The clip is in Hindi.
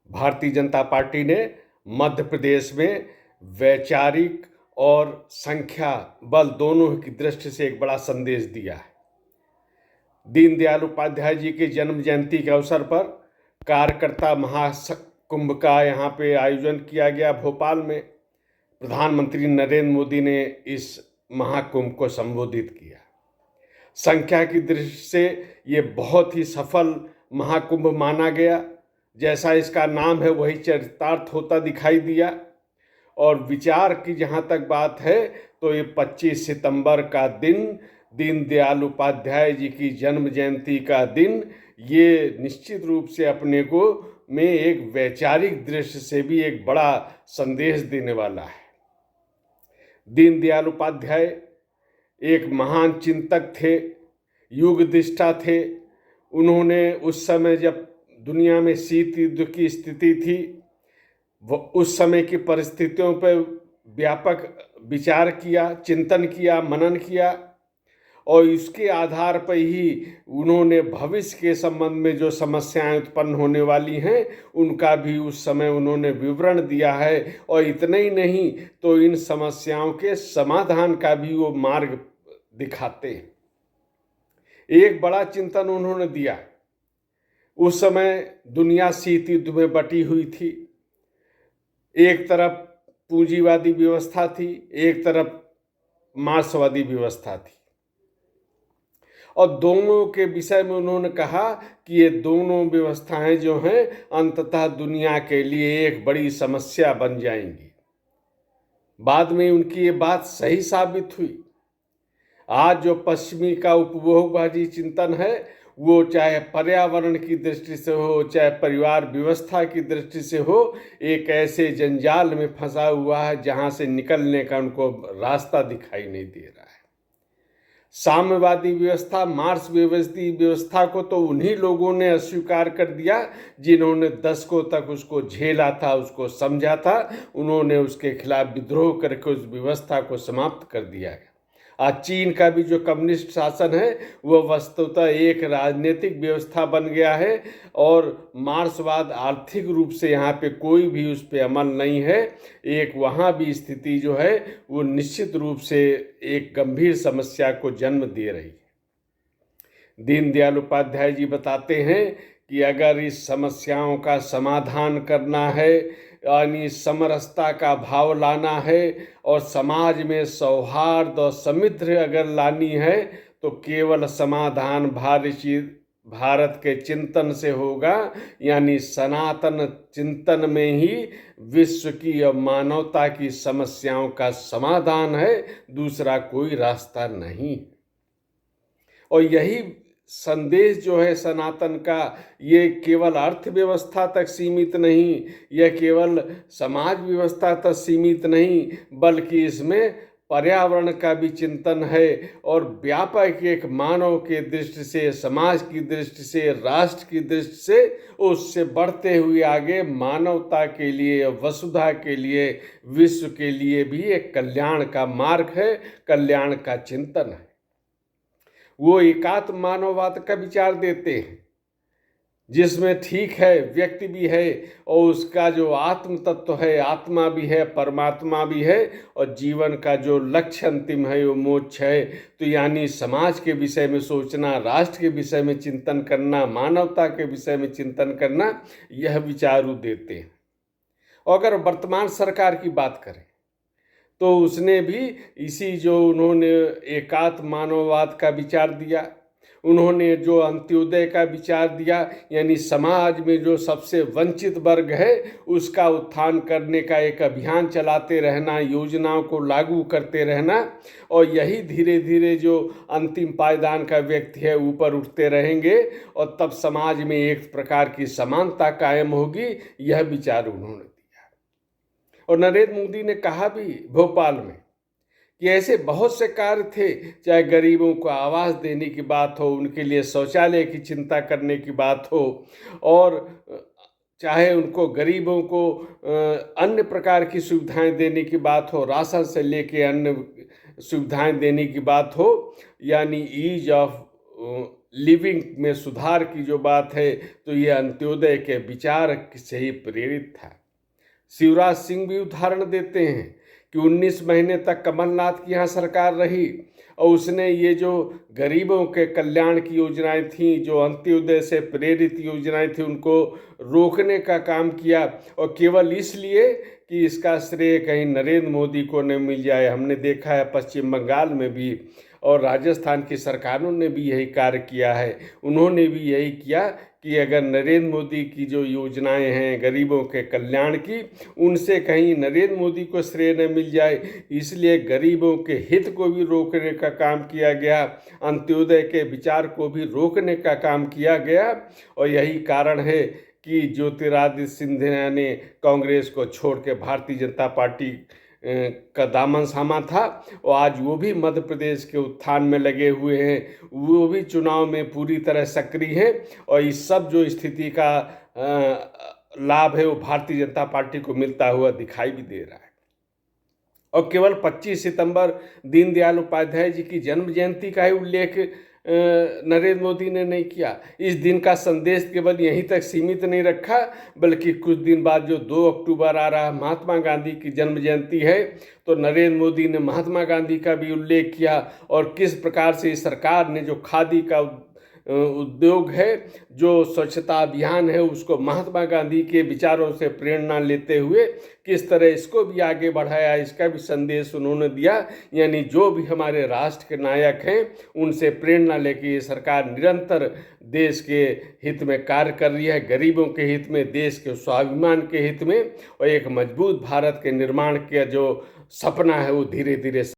भारतीय जनता पार्टी ने मध्य प्रदेश में वैचारिक और संख्या बल दोनों की दृष्टि से एक बड़ा संदेश दिया है। दीनदयाल उपाध्याय जी की जन्म जयंती के अवसर पर कार्यकर्ता महाकुंभ का यहाँ पे आयोजन किया गया भोपाल में। प्रधानमंत्री नरेंद्र मोदी ने इस महाकुंभ को संबोधित किया। संख्या की दृष्टि से ये बहुत ही सफल महाकुंभ माना गया। जैसा इसका नाम है वही चरितार्थ होता दिखाई दिया। और विचार की जहाँ तक बात है तो ये 25 सितंबर का दिन, दीनदयाल उपाध्याय जी की जन्म जयंती का दिन, ये निश्चित रूप से अपने को में एक वैचारिक दृष्टि से भी एक बड़ा संदेश देने वाला है। दीनदयाल उपाध्याय एक महान चिंतक थे, युगदृष्टा थे। उन्होंने उस समय जब दुनिया में शीत युद्ध की स्थिति थी, उस समय की परिस्थितियों पर व्यापक विचार किया, चिंतन किया, मनन किया और इसके आधार पर ही उन्होंने भविष्य के संबंध में जो समस्याएं उत्पन्न होने वाली हैं उनका भी उस समय उन्होंने विवरण दिया है। और इतना ही नहीं तो इन समस्याओं के समाधान का भी वो मार्ग दिखाते हैं। एक बड़ा चिंतन उन्होंने दिया। उस समय दुनिया शीत युद्ध में बटी हुई थी। एक तरफ पूंजीवादी व्यवस्था थी, एक तरफ मार्क्सवादी व्यवस्था थी। और दोनों के विषय में उन्होंने कहा कि ये दोनों व्यवस्थाएं जो हैं अंततः दुनिया के लिए एक बड़ी समस्या बन जाएंगी। बाद में उनकी ये बात सही साबित हुई। आज जो पश्चिमी का उपभोगवादी चिंतन है वो चाहे पर्यावरण की दृष्टि से हो, चाहे परिवार व्यवस्था की दृष्टि से हो, एक ऐसे जंजाल में फंसा हुआ है जहां से निकलने का उनको रास्ता दिखाई नहीं दे रहा है। साम्यवादी व्यवस्था, मार्क्सवादी व्यवस्था को तो उन्हीं लोगों ने अस्वीकार कर दिया जिन्होंने दशकों तक उसको झेला था, उसको समझा था। उन्होंने उसके खिलाफ विद्रोह करके उस व्यवस्था को समाप्त कर दिया है। आज चीन का भी जो कम्युनिस्ट शासन है वह वस्तुतः एक राजनीतिक व्यवस्था बन गया है और मार्क्सवाद आर्थिक रूप से यहाँ पे कोई भी उस पर अमल नहीं है। एक वहाँ भी स्थिति जो है वो निश्चित रूप से एक गंभीर समस्या को जन्म दे रही है। दीनदयाल उपाध्याय जी बताते हैं कि अगर इस समस्याओं का समाधान करना है, यानी समरसता का भाव लाना है और समाज में सौहार्द और समृद्धि अगर लानी है तो केवल समाधान भारत के चिंतन से होगा। यानी सनातन चिंतन में ही विश्व की और मानवता की समस्याओं का समाधान है, दूसरा कोई रास्ता नहीं। और यही संदेश जो है सनातन का, ये केवल अर्थव्यवस्था तक सीमित नहीं, यह केवल समाज व्यवस्था तक सीमित नहीं, बल्कि इसमें पर्यावरण का भी चिंतन है और व्यापक एक मानव के दृष्टि से, समाज की दृष्टि से, राष्ट्र की दृष्टि से, उससे बढ़ते हुए आगे मानवता के लिए, वसुधा के लिए, विश्व के लिए भी एक कल्याण का मार्ग है, कल्याण का चिंतन है। वो एकात्म मानववाद का विचार देते हैं जिसमें ठीक है व्यक्ति भी है और उसका जो आत्म तत्व है, आत्मा भी है, परमात्मा भी है और जीवन का जो लक्ष्य अंतिम है वो मोक्ष है। तो यानी समाज के विषय में सोचना, राष्ट्र के विषय में चिंतन करना, मानवता के विषय में चिंतन करना, यह विचार वो देते हैं। और अगर वर्तमान सरकार की बात करें तो उसने भी इसी जो उन्होंने एकात्म मानववाद का विचार दिया, उन्होंने जो अंत्योदय का विचार दिया, यानी समाज में जो सबसे वंचित वर्ग है उसका उत्थान करने का एक अभियान चलाते रहना, योजनाओं को लागू करते रहना, और यही धीरे धीरे जो अंतिम पायदान का व्यक्ति है ऊपर उठते रहेंगे और तब समाज में एक प्रकार की समानता कायम होगी, यह विचार उन्होंने। और नरेंद्र मोदी ने कहा भी भोपाल में कि ऐसे बहुत से कार्य थे, चाहे गरीबों को आवास देने की बात हो, उनके लिए शौचालय की चिंता करने की बात हो, और चाहे उनको गरीबों को अन्य प्रकार की सुविधाएं देने की बात हो, राशन से लेके अन्य सुविधाएं देने की बात हो, यानी ईज ऑफ लिविंग में सुधार की जो बात है, तो ये अंत्योदय के विचार से ही प्रेरित था। शिवराज सिंह भी उदाहरण देते हैं कि 19 महीने तक कमलनाथ की यहाँ सरकार रही और उसने ये जो गरीबों के कल्याण की योजनाएं थीं, जो अंत्योदय से प्रेरित योजनाएं थीं, उनको रोकने का काम किया, और केवल इसलिए कि इसका श्रेय कहीं नरेंद्र मोदी को न मिल जाए। हमने देखा है पश्चिम बंगाल में भी और राजस्थान की सरकारों ने भी यही कार्य किया है। उन्होंने भी यही किया कि अगर नरेंद्र मोदी की जो योजनाएं हैं गरीबों के कल्याण की, उनसे कहीं नरेंद्र मोदी को श्रेय न मिल जाए, इसलिए गरीबों के हित को भी रोकने का काम किया गया, अंत्योदय के विचार को भी रोकने का काम किया गया। और यही कारण है कि ज्योतिरादित्य सिंधिया ने कांग्रेस को छोड़ के भारतीय जनता पार्टी का दामन थामा था, और आज वो भी मध्य प्रदेश के उत्थान में लगे हुए हैं, वो भी चुनाव में पूरी तरह सक्रिय हैं, और इस सब जो स्थिति का लाभ है वो भारतीय जनता पार्टी को मिलता हुआ दिखाई भी दे रहा है। और केवल 25 सितंबर दीनदयाल उपाध्याय जी की जन्म जयंती का ही उल्लेख नरेंद्र मोदी ने नहीं किया। इस दिन का संदेश केवल यहीं तक सीमित नहीं रखा, बल्कि कुछ दिन बाद जो 2 अक्टूबर आ रहा महात्मा गांधी की जन्म जयंती है, तो नरेंद्र मोदी ने महात्मा गांधी का भी उल्लेख किया, और किस प्रकार से सरकार ने जो खादी का उद्योग है, जो स्वच्छता अभियान है, उसको महात्मा गांधी के विचारों से प्रेरणा लेते हुए किस तरह इसको भी आगे बढ़ाया, इसका भी संदेश उन्होंने दिया। यानी जो भी हमारे राष्ट्र के नायक हैं, उनसे प्रेरणा लेके ये सरकार निरंतर देश के हित में कार्य कर रही है, गरीबों के हित में, देश के स्वाभिमान के हित में, और एक मजबूत भारत के निर्माण का जो सपना है वो धीरे धीरे